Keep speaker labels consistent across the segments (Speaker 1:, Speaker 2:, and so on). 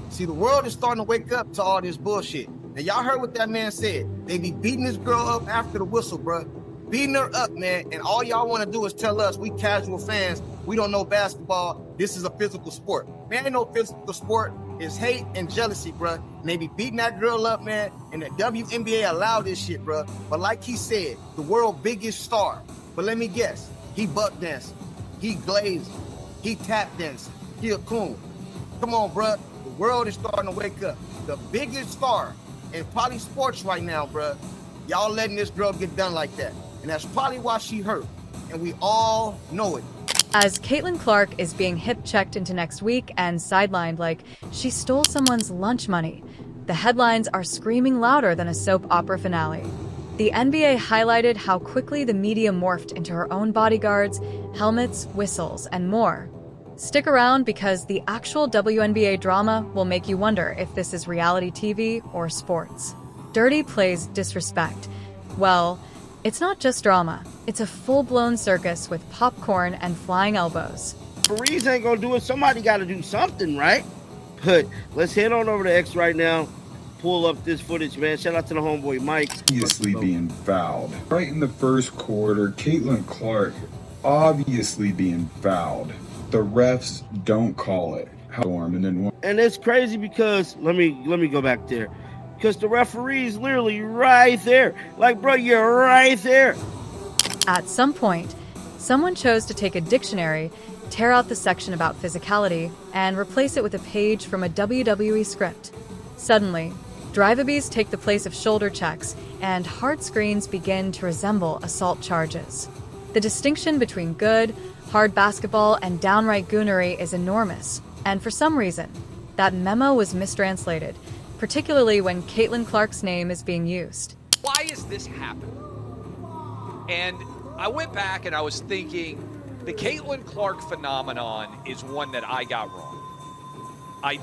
Speaker 1: See, the world is starting to wake up to all this bullshit. And y'all heard what that man said. They be beating this girl up after the whistle, bruh. Beating her up, man. And all y'all want to do is tell us, we casual fans, we don't know basketball. This is a physical sport. Man, ain't no physical sport. It's hate and jealousy, bruh. And they be beating that girl up, man. And the WNBA allowed this shit, bruh. But like he said, the world's biggest star. But let me guess, he buck dancing, he glazing, he tap dancing, he a coon. Come on, bruh. The world is starting to wake up. The biggest star in probably sports right now, bruh. Y'all letting this girl get done like that. And that's probably why she hurt. And we all know it.
Speaker 2: As Caitlin Clark is being hip-checked into next week and sidelined like she stole someone's lunch money, the headlines are screaming louder than a soap opera finale. The NBA highlighted how quickly the media morphed into her own bodyguards, helmets, whistles, and more. Stick around because the actual WNBA drama will make you wonder if this is reality TV or sports. Dirty plays disrespect. Well, it's not just drama. It's a full-blown circus with popcorn and flying elbows.
Speaker 3: Referees ain't gonna do it. Somebody gotta do something, right? But let's head on over to X right now. Pull up this footage, man. Shout out to the homeboy Mike.
Speaker 4: Obviously being fouled. Right in the first quarter, Caitlin Clark obviously being fouled. The refs don't call it.
Speaker 3: And it's crazy because let me go back there. Because the referee's literally right there. Like, bro, you're right there.
Speaker 2: At some point, someone chose to take a dictionary, tear out the section about physicality, and replace it with a page from a WWE script. Suddenly, drive-abys take the place of shoulder checks, and hard screens begin to resemble assault charges. The distinction between good, hard basketball and downright goonery is enormous, and for some reason, that memo was mistranslated, particularly when Caitlin Clark's name is being used.
Speaker 5: Why is this happening? And I went back and I was thinking, the Caitlin Clark phenomenon is one that I got wrong. I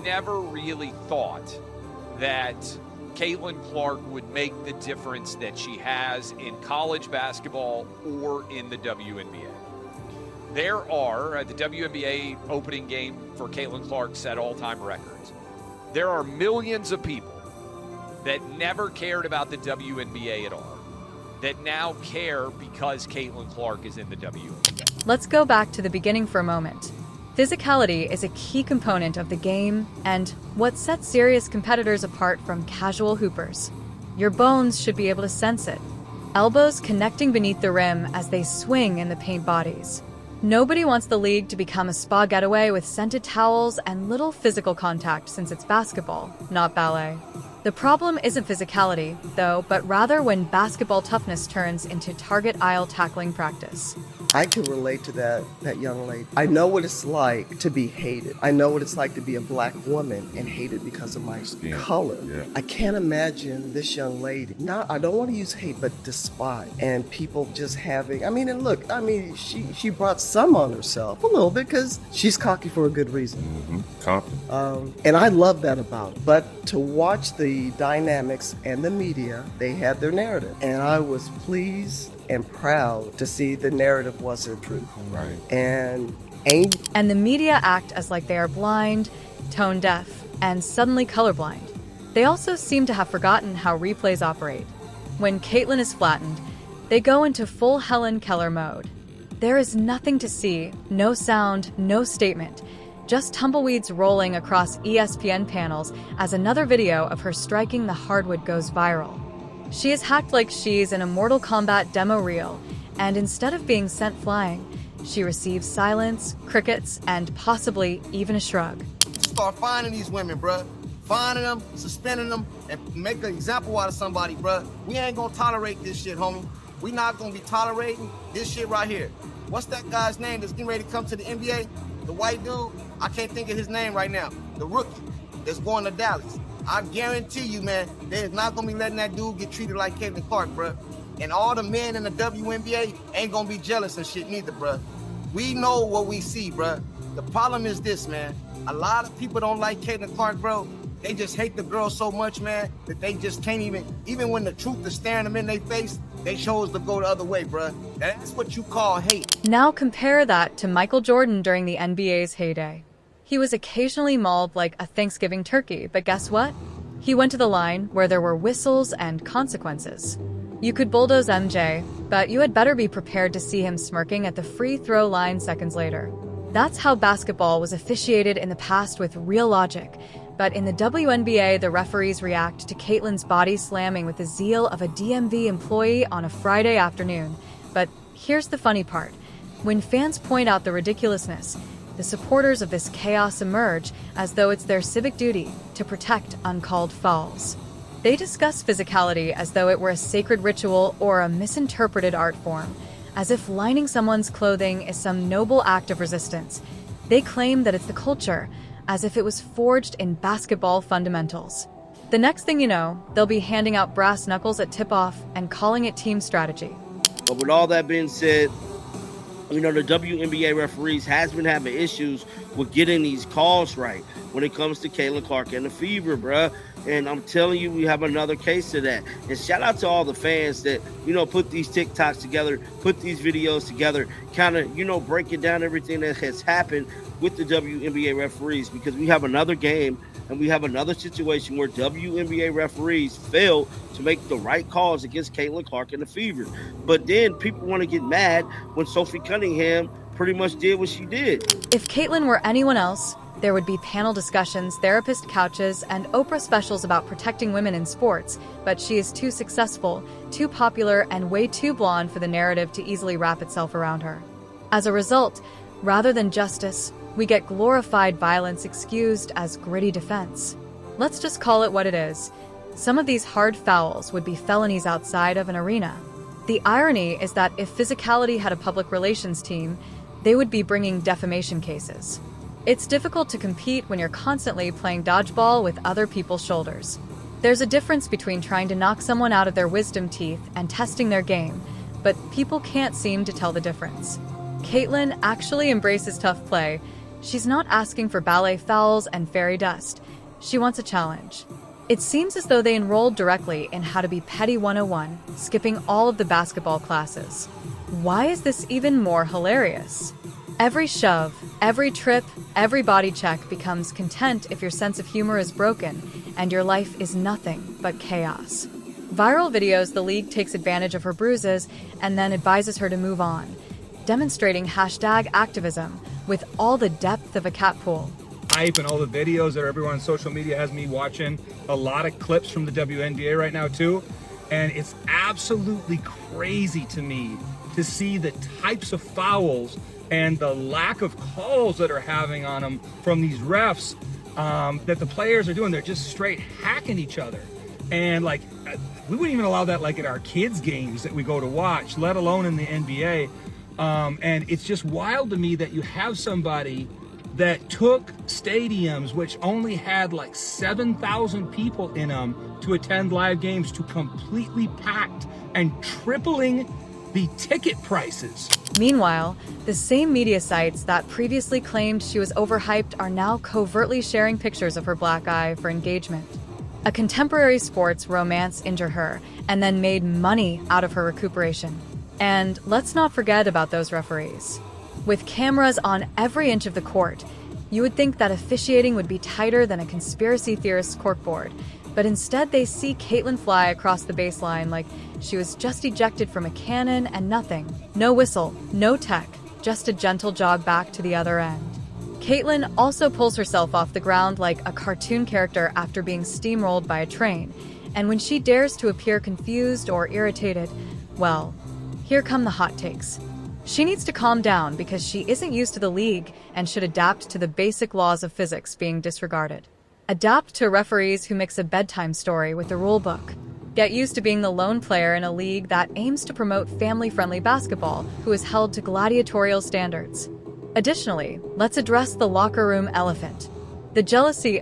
Speaker 5: never really thought that Caitlin Clark would make the difference that she has in college basketball or in the WNBA. There are, the WNBA opening game for Caitlin Clark set all-time records. There are millions of people that never cared about the WNBA at all, that now care because Caitlin Clark is in the WNBA.
Speaker 2: Let's go back to the beginning for a moment. Physicality is a key component of the game and what sets serious competitors apart from casual hoopers. Your bones should be able to sense it. Elbows connecting beneath the rim as they swing in the paint bodies. Nobody wants the league to become a spa getaway with scented towels and little physical contact since it's basketball, not ballet. The problem isn't physicality, though, but rather when basketball toughness turns into target aisle tackling practice.
Speaker 6: I can relate to that young lady. I know what it's like to be hated. I know what it's like to be a black woman and hated because of my color. Yeah. I can't imagine this young lady, I don't want to use hate, but despise. And people just having, she brought some on herself a little bit because she's cocky for a good reason. And I love that about it. But to watch the dynamics and the media, they had their narrative. And I was pleased and proud to see the narrative wasn't true.
Speaker 4: Right.
Speaker 2: And the media act as like they are blind, tone deaf, and suddenly colorblind. They also seem to have forgotten how replays operate. When Caitlin is flattened, they go into full Helen Keller mode. There is nothing to see, no sound, no statement, just tumbleweeds rolling across ESPN panels as another video of her striking the hardwood goes viral. She is hacked like she's in a Mortal Kombat demo reel, and instead of being sent flying, she receives silence, crickets, and possibly even a shrug.
Speaker 1: Start finding these women, bruh. Finding them, suspending them, and make an example out of somebody, bruh. We ain't gonna tolerate this shit, homie. We not gonna be tolerating this shit right here. What's that guy's name that's getting ready to come to the NBA? The white dude? I can't think of his name right now. The rookie that's going to Dallas. I guarantee you, man, they're not going to be letting that dude get treated like Caitlin Clark, bruh. And all the men in the WNBA ain't going to be jealous and shit neither, bruh. We know what we see, bruh. The problem is this, man. A lot of people don't like Caitlin Clark, bro. They just hate the girl so much, man, that they just can't even when the truth is staring them in their face, they chose to go the other way, bruh. That's what you call hate.
Speaker 2: Now compare that to Michael Jordan during the NBA's heyday. He was occasionally mauled like a Thanksgiving turkey, but guess what? He went to the line where there were whistles and consequences. You could bulldoze MJ, but you had better be prepared to see him smirking at the free throw line seconds later. That's how basketball was officiated in the past, with real logic. But in the WNBA, the referees react to Caitlin's body slamming with the zeal of a DMV employee on a Friday afternoon. But here's the funny part. When fans point out the ridiculousness, the supporters of this chaos emerge as though it's their civic duty to protect uncalled fouls. They discuss physicality as though it were a sacred ritual or a misinterpreted art form, as if lining someone's clothing is some noble act of resistance. They claim that it's the culture, as if it was forged in basketball fundamentals. The next thing you know, they'll be handing out brass knuckles at tip-off and calling it team strategy.
Speaker 3: But with all that being said, the WNBA referees has been having issues with getting these calls right when it comes to Caitlin Clark and the Fever, bruh. And I'm telling you, we have another case of that. And shout out to all the fans that, put these TikToks together, put these videos together, kind of, breaking down everything that has happened with the WNBA referees, because we have another game and we have another situation where WNBA referees fail to make the right calls against Caitlin Clark and the Fever. But then people want to get mad when Sophie Cunningham pretty much did what she did.
Speaker 2: If Caitlin were anyone else, there would be panel discussions, therapist couches, and Oprah specials about protecting women in sports, but she is too successful, too popular, and way too blonde for the narrative to easily wrap itself around her. As a result, rather than justice, we get glorified violence excused as gritty defense. Let's just call it what it is. Some of these hard fouls would be felonies outside of an arena. The irony is that if physicality had a public relations team, they would be bringing defamation cases. It's difficult to compete when you're constantly playing dodgeball with other people's shoulders. There's a difference between trying to knock someone out of their wisdom teeth and testing their game, but people can't seem to tell the difference. Caitlin actually embraces tough play. She's not asking for ballet fouls and fairy dust. She wants a challenge. It seems as though they enrolled directly in How to Be Petty 101, skipping all of the basketball classes. Why is this even more hilarious? Every shove, every trip, every body check becomes content if your sense of humor is broken and your life is nothing but chaos. Viral videos, the league takes advantage of her bruises and then advises her to move on, demonstrating #activism with all the depth of a cat pool.
Speaker 7: Hype and all the videos that everyone on social media has me watching, a lot of clips from the WNBA right now too, and it's absolutely crazy to me to see the types of fouls and the lack of calls that are having on them from these refs that the players are doing. They're just straight hacking each other. And we wouldn't even allow that at our kids' games that we go to watch, let alone in the NBA. And it's just wild to me that you have somebody that took stadiums which only had 7,000 people in them to attend live games to completely packed and tripling the ticket prices.
Speaker 2: Meanwhile, the same media sites that previously claimed she was overhyped are now covertly sharing pictures of her black eye for engagement. A contemporary sports romance injured her and then made money out of her recuperation. And let's not forget about those referees. With cameras on every inch of the court, you would think that officiating would be tighter than a conspiracy theorist's corkboard, but instead they see Caitlin fly across the baseline like she was just ejected from a cannon and nothing. No whistle, no tech, just a gentle jog back to the other end. Caitlin also pulls herself off the ground like a cartoon character after being steamrolled by a train, and when she dares to appear confused or irritated, well, here come the hot takes. She needs to calm down because she isn't used to the league and should adapt to the basic laws of physics being disregarded. Adapt to referees who mix a bedtime story with the rule book. Get used to being the lone player in a league that aims to promote family-friendly basketball who is held to gladiatorial standards. Additionally, let's address the locker room elephant. The jealousy,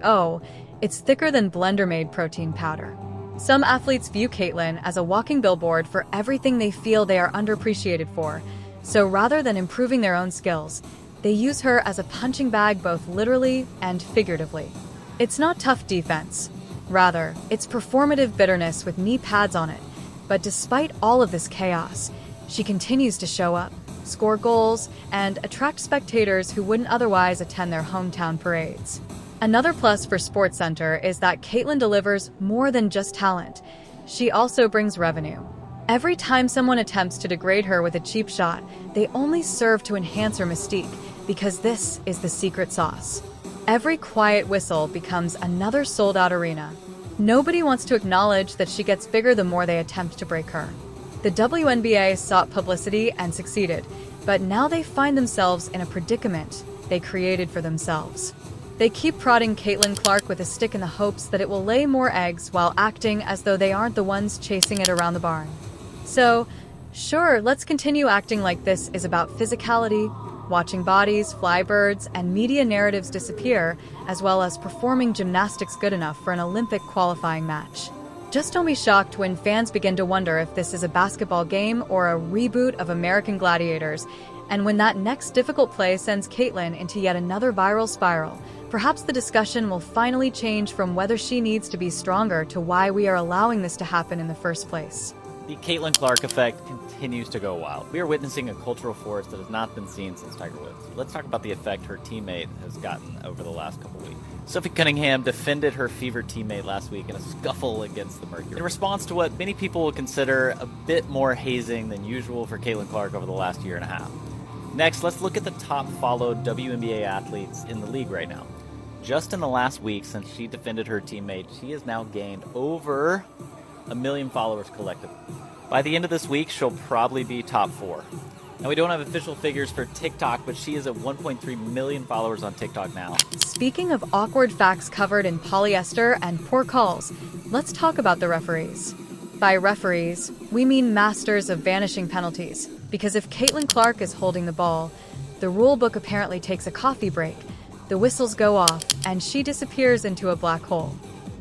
Speaker 2: it's thicker than blender-made protein powder. Some athletes view Caitlin as a walking billboard for everything they feel they are underappreciated for. So rather than improving their own skills, they use her as a punching bag both literally and figuratively. It's not tough defense. Rather, it's performative bitterness with knee pads on it. But despite all of this chaos, she continues to show up. score goals, and attract spectators who wouldn't otherwise attend their hometown parades. Another plus for SportsCenter is that Caitlyn delivers more than just talent. She also brings revenue. Every time someone attempts to degrade her with a cheap shot, they only serve to enhance her mystique, because this is the secret sauce. Every quiet whistle becomes another sold-out arena. Nobody wants to acknowledge that she gets bigger the more they attempt to break her. The WNBA sought publicity and succeeded, but now they find themselves in a predicament they created for themselves. They keep prodding Caitlin Clark with a stick in the hopes that it will lay more eggs while acting as though they aren't the ones chasing it around the barn. So, sure, let's continue acting like this is about physicality, watching bodies, fly birds, and media narratives disappear, as well as performing gymnastics good enough for an Olympic qualifying match. Just don't be shocked when fans begin to wonder if this is a basketball game or a reboot of American Gladiators, and when that next difficult play sends Caitlyn into yet another viral spiral. Perhaps the discussion will finally change from whether she needs to be stronger to why we are allowing this to happen in the first place.
Speaker 8: The Caitlin Clark effect continues to go wild. We are witnessing a cultural force that has not been seen since Tiger Woods. Let's talk about the effect her teammate has gotten over the last couple weeks. Sophie Cunningham defended her fevered teammate last week in a scuffle against the Mercury, in response to what many people would consider a bit more hazing than usual for Caitlin Clark over the last year and a half. Next, let's look at the top followed WNBA athletes in the league right now. Just in the last week since she defended her teammate, she has now gained over 1 million followers collectively. By the end of this week, she'll probably be top 4. Now, we don't have official figures for TikTok, but she is at 1.3 million followers on TikTok now.
Speaker 2: Speaking of awkward facts covered in polyester and poor calls, let's talk about the referees. By referees, we mean masters of vanishing penalties, because if Caitlin Clark is holding the ball, the rule book apparently takes a coffee break, the whistles go off, and she disappears into a black hole.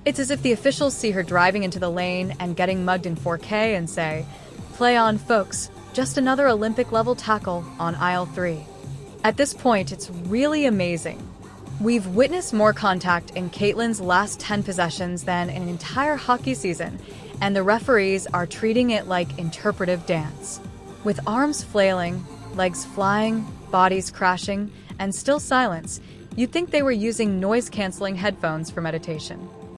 Speaker 2: It's as if the officials see her driving into the lane and getting mugged in 4K and say, "Play on, folks. Just another Olympic-level tackle on aisle 3. At this point, it's really amazing. We've witnessed more contact in Caitlyn's last 10 possessions than an entire hockey season, and the referees are treating it like interpretive dance. With arms flailing, legs flying, bodies crashing, and still silence, you'd think they were using noise-canceling headphones for meditation.